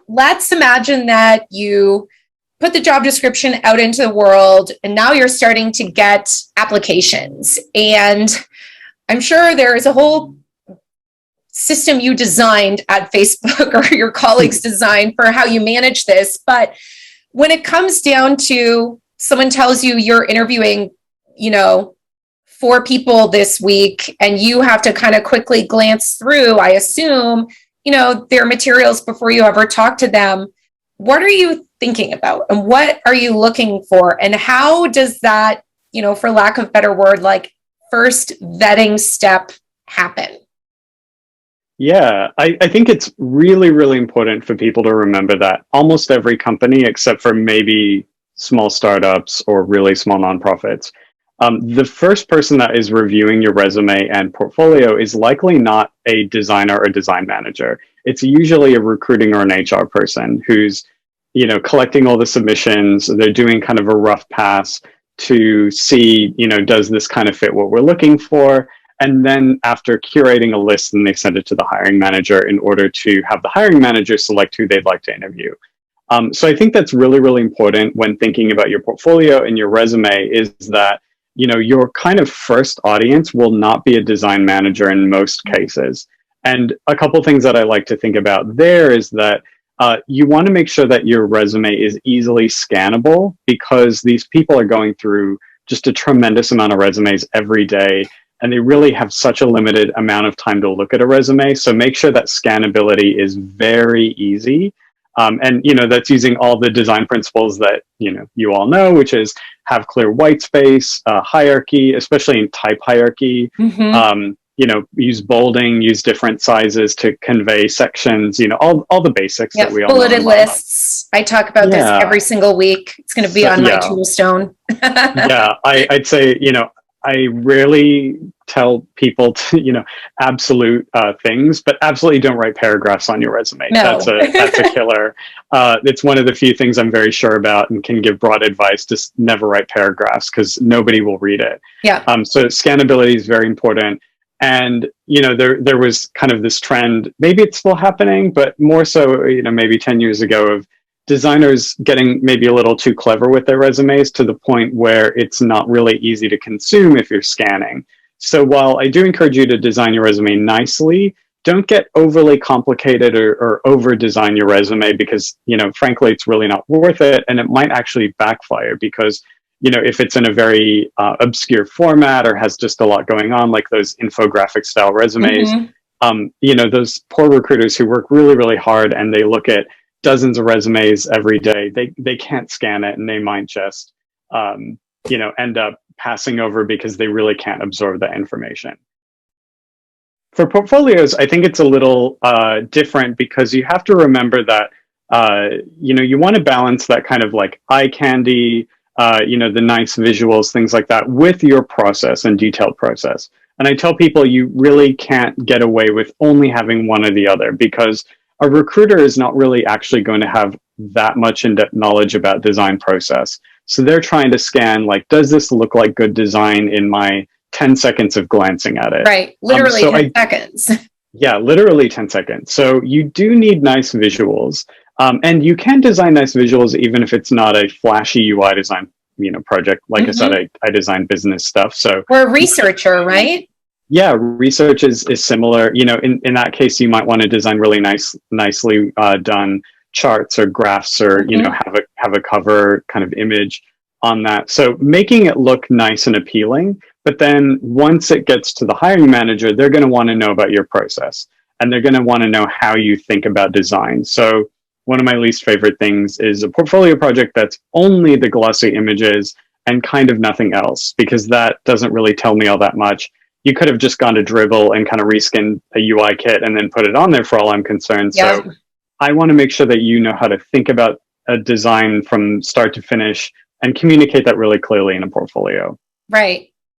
let's imagine that you put the job description out into the world and now you're starting to get applications. And I'm sure there is a whole system you designed at Facebook or your colleagues designed for how you manage this. But when it comes down to someone tells you you're interviewing, 4 people this week and you have to kind of quickly glance through, I assume, their materials before you ever talk to them. What are you thinking about and what are you looking for? And how does that, for lack of a better word, like first vetting step happen? Yeah, I think it's really, really important for people to remember that almost every company, except for maybe small startups or really small nonprofits, the first person that is reviewing your resume and portfolio is likely not a designer or design manager. It's usually a recruiting or an HR person who's, collecting all the submissions. They're doing kind of a rough pass to see, does this kind of fit what we're looking for? And then after curating a list, then they send it to the hiring manager in order to have the hiring manager select who they'd like to interview. So I think that's really, really important when thinking about your portfolio and your resume is that, your kind of first audience will not be a design manager in most cases. And a couple things that I like to think about there is that you want to make sure that your resume is easily scannable because these people are going through just a tremendous amount of resumes every day. And they really have such a limited amount of time to look at a resume. So make sure that scannability is very easy. And, that's using all the design principles that, you all know, which is have clear white space, hierarchy, especially in type hierarchy. Mm-hmm. Use bolding, use different sizes to convey sections, all the basics that we all know. Bulleted lists. I talk about this every single week. It's going to be on my tombstone. I'd say, I rarely tell people to, absolute things, but absolutely don't write paragraphs on your resume. No. That's a killer. It's one of the few things I'm very sure about and can give broad advice. Just never write paragraphs because nobody will read it. Yeah. So scannability is very important. And, there was kind of this trend, maybe it's still happening, but more so, maybe 10 years ago of designers getting maybe a little too clever with their resumes to the point where it's not really easy to consume if you're scanning. So while I do encourage you to design your resume nicely, don't get overly complicated or over design your resume because, frankly, it's really not worth it. And it might actually backfire because, if it's in a very obscure format or has just a lot going on, like those infographic style resumes, mm-hmm. Those poor recruiters who work really, really hard and they look at dozens of resumes every day, they can't scan it and they might just, end up passing over because they really can't absorb that information. For portfolios, I think it's a little different because you have to remember that, you want to balance that kind of like eye candy, the nice visuals, things like that with your process and detailed process. And I tell people you really can't get away with only having one or the other because a recruiter is not really actually going to have that much in-depth knowledge about design process. So they're trying to scan, like, does this look like good design in my 10 seconds of glancing at it? Right. Literally 10 seconds. Yeah, literally 10 seconds. So you do need nice visuals. And you can design nice visuals even if it's not a flashy UI design, project. Like I said, I design business stuff. So we're a researcher, right? Yeah, research is similar. In that case, you might want to design really nicely done charts or graphs or, have a cover kind of image on that. So making it look nice and appealing. But then once it gets to the hiring manager, they're going to want to know about your process and they're going to want to know how you think about design. So one of my least favorite things is a portfolio project that's only the glossy images and kind of nothing else, because that doesn't really tell me all that much. You could have just gone to Dribbble and kind of reskinned a UI kit and then put it on there for all I'm concerned. Yep. So I want to make sure that you know how to think about a design from start to finish and communicate that really clearly in a portfolio. Right.